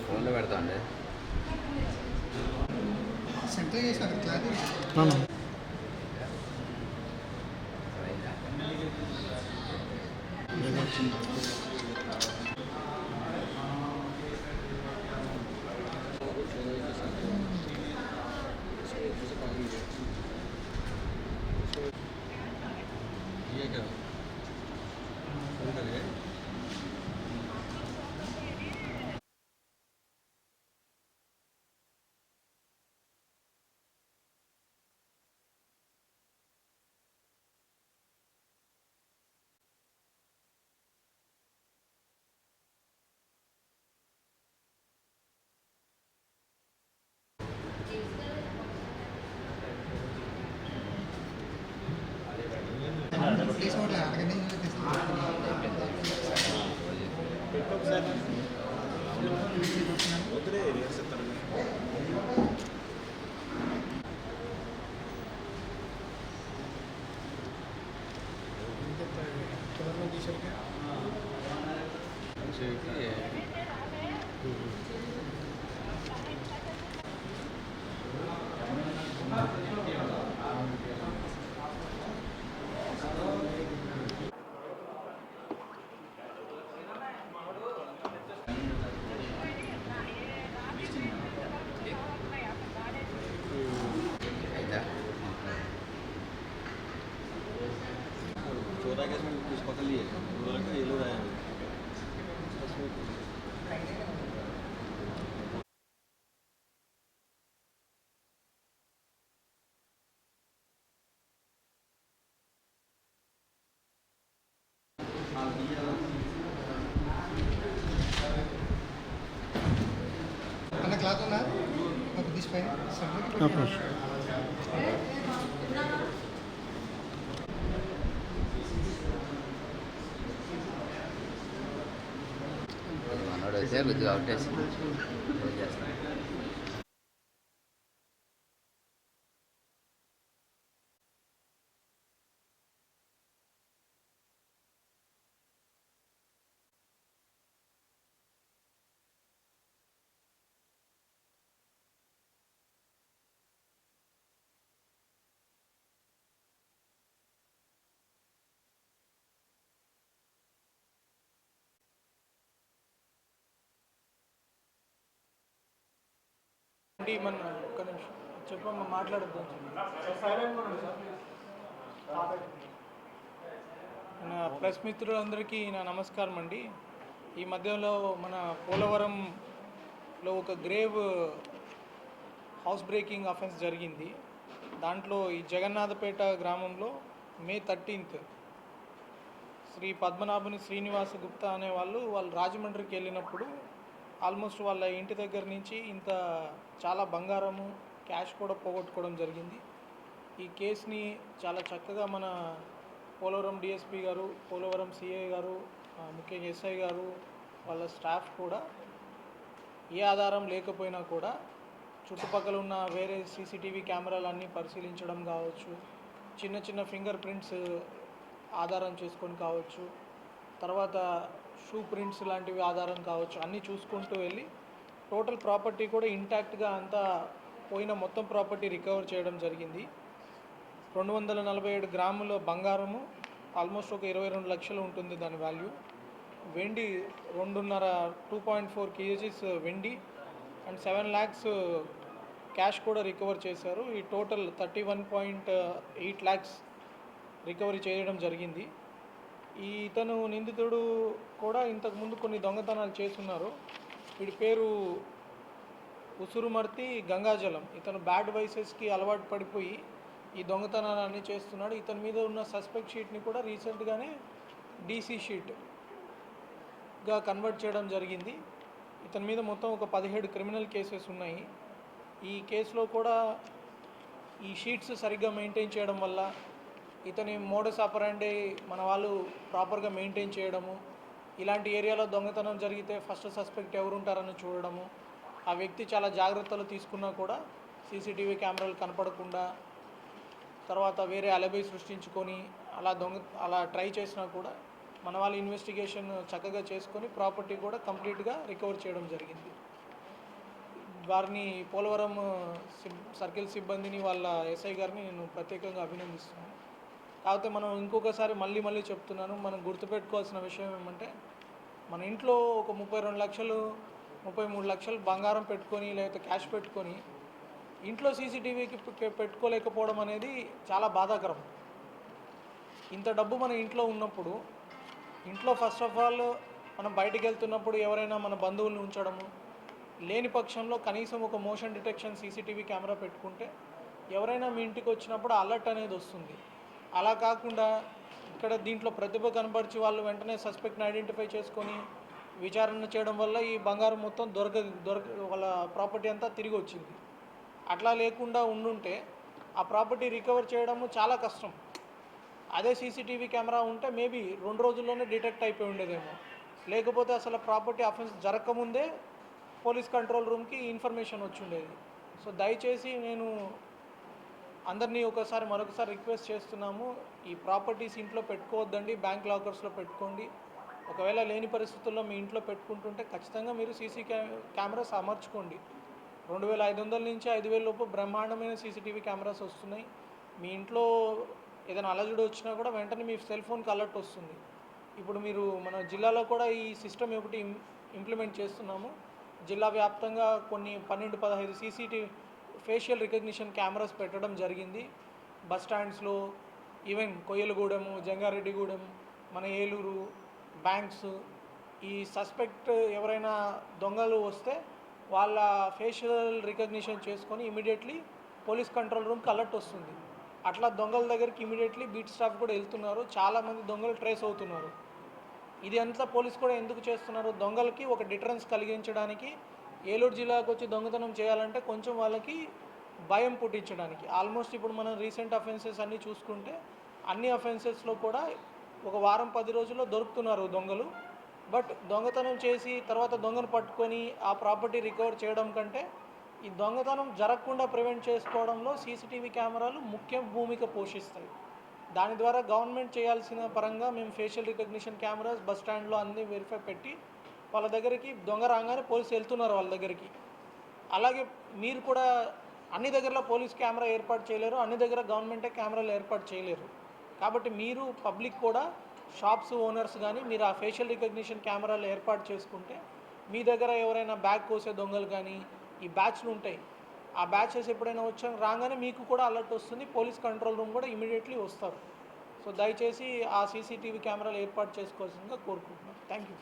ఫోన్లో పెడతా అండి. సెంటర్ చేశారు క్లారిటీ. छोटा गैस में कुछ पकड़ लिए वो लगा ये लोग आए అన్న క్లాత్ ఉన్నా ఒక తీసిపోయి మనోడు వస్తే కొద్దిగా అవుటేసి చేస్తాను. మన ఒక్క నిమిషం చెప్పమ్మా మాట్లాడద్దు. నా ప్రెస్ మిత్రులందరికీ నా నమస్కారం అండి. ఈ మధ్యలో మన పోలవరంలో ఒక గ్రేవ్ హౌస్ బ్రేకింగ్ అఫెన్స్ జరిగింది. దాంట్లో ఈ జగన్నాథపేట గ్రామంలో మే 13 శ్రీ పద్మనాభని శ్రీనివాస గుప్తా అనే వాళ్ళు రాజమండ్రికి వెళ్ళినప్పుడు ఆల్మోస్ట్ వాళ్ళ ఇంటి దగ్గర నుంచి చాలా బంగారము క్యాష్ కూడా పోగొట్టుకోవడం జరిగింది. ఈ కేసుని చాలా చక్కగా మన పోలవరం డిఎస్పి గారు, పోలవరం సిఐ గారు, ముఖ్యంగా ఎస్ఐ గారు, వాళ్ళ స్టాఫ్ కూడా ఏ ఆధారం లేకపోయినా కూడా చుట్టుపక్కల ఉన్న వేరే సీసీటీవీ కెమెరాలన్నీ పరిశీలించడం కావచ్చు, చిన్న చిన్న ఫింగర్ ప్రింట్స్ ఆధారం చేసుకొని కావచ్చు, తర్వాత షూ ప్రింట్స్ లాంటివి ఆధారం కావచ్చు, అన్నీ చూసుకుంటూ వెళ్ళి టోటల్ ప్రాపర్టీ కూడా ఇంటాక్ట్గా అంతా పోయిన మొత్తం ప్రాపర్టీ రికవర్ చేయడం జరిగింది. 247 గ్రాముల బంగారము, ఆల్మోస్ట్ ఒక 22 లక్షలు ఉంటుంది దాని వాల్యూ. వెండి 2.4 kgs వెండి అండ్ 7 lakhs క్యాష్ కూడా రికవర్ చేశారు. ఈ టోటల్ 31.8 lakhs రికవరీ చేయడం జరిగింది. ఇతను నిందితుడు కూడా ఇంతకుముందు కొన్ని దొంగతనాలు చేస్తున్నారు. వీడి పేరు ఉసురుమర్తి గంగాజలం. ఇతను బ్యాడ్ వైసెస్కి అలవాటు పడిపోయి ఈ దొంగతనాలన్నీ చేస్తున్నాడు. ఇతని మీద ఉన్న సస్పెక్ట్ షీట్ని కూడా రీసెంట్గానే డీసీ షీట్గా కన్వర్ట్ చేయడం జరిగింది. ఇతని మీద మొత్తం ఒక 17 క్రిమినల్ కేసెస్ ఉన్నాయి. ఈ కేసులో కూడా ఈ షీట్స్ సరిగ్గా మెయింటైన్ చేయడం వల్ల ఇతని మోడస్ ఆపరాండి మన వాళ్ళు ప్రాపర్గా మెయింటైన్ చేయడము, ఇలాంటి ఏరియాలో దొంగతనం జరిగితే ఫస్ట్ సస్పెక్ట్ ఎవరుంటారని చూడడము, ఆ వ్యక్తి చాలా జాగ్రత్తలు తీసుకున్నా కూడా సీసీటీవీ కెమెరాలు కనపడకుండా తర్వాత వేరే అలబై సృష్టించుకొని అలా ట్రై చేసినా కూడా మన వాళ్ళ ఇన్వెస్టిగేషన్ చక్కగా చేసుకొని ప్రాపర్టీ కూడా కంప్లీట్గా రికవర్ చేయడం జరిగింది. వారిని పోలవరం సర్కిల్ సిబ్బందిని వాళ్ళ ఎస్ఐ గారిని నేను ప్రత్యేకంగా అభినందిస్తున్నాను. కాకపోతే మనం ఇంకొకసారి మళ్ళీ చెప్తున్నాను, మనం గుర్తుపెట్టుకోవాల్సిన విషయం ఏమంటే, మన ఇంట్లో ఒక 32 లక్షలు 33 లక్షలు బంగారం పెట్టుకొని లేకపోతే క్యాష్ పెట్టుకొని ఇంట్లో సీసీటీవీకి పెట్టుకోలేకపోవడం అనేది చాలా బాధాకరం. ఇంత డబ్బు మన ఇంట్లో ఉన్నప్పుడు, ఇంట్లో ఫస్ట్ ఆఫ్ ఆల్ మనం బయటికి వెళ్తున్నప్పుడు ఎవరైనా మన బంధువుల్ని ఉంచడము, లేని పక్షంలో కనీసం ఒక మోషన్ డిటెక్షన్ సీసీటీవీ కెమెరా పెట్టుకుంటే ఎవరైనా మీ ఇంటికి వచ్చినప్పుడు అలర్ట్ అనేది వస్తుంది. అలా కాకుండా ఇక్కడ దీంట్లో ప్రతిభ కనబరిచి వాళ్ళు వెంటనే సస్పెక్ట్ని ఐడెంటిఫై చేసుకొని విచారణ చేయడం వల్ల ఈ బంగారం మొత్తం వాళ్ళ ప్రాపర్టీ అంతా తిరిగి వచ్చింది. అట్లా లేకుండా ఉండుంటే ఆ ప్రాపర్టీ రికవర్ చేయడము చాలా కష్టం. అదే సీసీటీవీ కెమెరా ఉంటే మేబీ 2 రోజుల్లోనే డిటెక్ట్ అయిపోయి ఉండేదేమో, లేకపోతే అసలు ప్రాపర్టీ అఫెన్స్ జరగకముందే పోలీస్ కంట్రోల్ రూమ్కి ఇన్ఫర్మేషన్ వచ్చి ఉండేది. సో దయచేసి నేను అందరినీ మరొకసారి రిక్వెస్ట్ చేస్తున్నాము, ఈ ప్రాపర్టీస్ ఇంట్లో పెట్టుకోవద్దండి, బ్యాంక్ లాకర్స్లో పెట్టుకోండి. ఒకవేళ లేని పరిస్థితుల్లో మీ ఇంట్లో పెట్టుకుంటుంటే ఖచ్చితంగా మీరు సీసీ కెమెరాస్ అమర్చుకోండి. 2500 నుంచి 5000 లోపు బ్రహ్మాండమైన సీసీటీవీ కెమెరాస్ వస్తున్నాయి. మీ ఇంట్లో ఏదైనా అలజడి వచ్చినా కూడా వెంటనే మీ సెల్ ఫోన్కి అలర్ట్ వస్తుంది. ఇప్పుడు మీరు మన జిల్లాలో కూడా ఈ సిస్టమ్ ఒకటి ఇంప్లిమెంట్ చేస్తున్నాము. జిల్లా వ్యాప్తంగా కొన్ని 12-15 సీసీటీవీ ఫేషియల్ రికగ్నిషన్ కెమెరాస్ పెట్టడం జరిగింది. బస్ స్టాండ్స్లో, ఈవెన్ కొయ్యలగూడెము, జంగారెడ్డిగూడెం, మన ఏలూరు, బ్యాంక్స్, ఈ సస్పెక్ట్ ఎవరైనా దొంగలు వస్తే వాళ్ళ ఫేషియల్ రికగ్నిషన్ చేసుకొని ఇమీడియట్లీ పోలీస్ కంట్రోల్ రూమ్కి అలర్ట్ వస్తుంది. అట్లా దొంగల దగ్గరికి ఇమీడియట్లీ బీట్ స్టాఫ్ కూడా వెళ్తున్నారు. చాలామంది దొంగలు ట్రేస్ అవుతున్నారు. ఇది అంతా పోలీస్ కూడా ఎందుకు చేస్తున్నారు? దొంగలకి ఒక డిటరెన్స్ కలిగించడానికి. ఏలూరు జిల్లాకు వచ్చి దొంగతనం చేయాలంటే కొంచెం వాళ్ళకి భయం పుట్టించడానికి. ఆల్మోస్ట్ ఇప్పుడు మనం రీసెంట్ అఫెన్సెస్ అన్నీ చూసుకుంటే అన్ని అఫెన్సెస్లో కూడా ఒక వారం 10 రోజుల్లో దొరుకుతున్నారు దొంగలు. బట్ దొంగతనం చేసి తర్వాత దొంగను పట్టుకొని ఆ ప్రాపర్టీ రికవర్ చేయడం కంటే ఈ దొంగతనం జరగకుండా ప్రివెంట్ చేసుకోవడంలో సీసీటీవీ కెమెరాలు ముఖ్య భూమిక పోషిస్తాయి. దాని ద్వారా గవర్నమెంట్ చేయాల్సిన పరంగా మేము ఫేషియల్ రికగ్నిషన్ కెమెరాస్ బస్ స్టాండ్లో అన్నీ వెరిఫై పెట్టి వాళ్ళ దగ్గరికి దొంగ రాగానే పోలీసు వెళ్తున్నారు వాళ్ళ దగ్గరికి. అలాగే మీరు కూడా అన్ని దగ్గరలో పోలీస్ కెమెరా ఏర్పాటు చేయలేరు, అన్ని దగ్గర గవర్నమెంటే కెమెరాలు ఏర్పాటు చేయలేరు. కాబట్టి మీరు పబ్లిక్ కూడా, షాప్స్ ఓనర్స్ కానీ మీరు ఆ ఫేషియల్ రికగ్నిషన్ కెమెరాలు ఏర్పాటు చేసుకుంటే మీ దగ్గర ఎవరైనా బ్యాగ్ కోసే దొంగలు కానీ ఈ బ్యాచ్లు ఉంటాయి, ఆ బ్యాచెస్ ఎప్పుడైనా రాగానే మీకు కూడా అలర్ట్ వస్తుంది, పోలీస్ కంట్రోల్ రూమ్ కూడా ఇమీడియట్లీ వస్తారు. సో దయచేసి ఆ సీసీటీవీ కెమెరాలు ఏర్పాటు చేసుకోవాల్సిందిగా కోరుకుంటున్నాను. Thank you.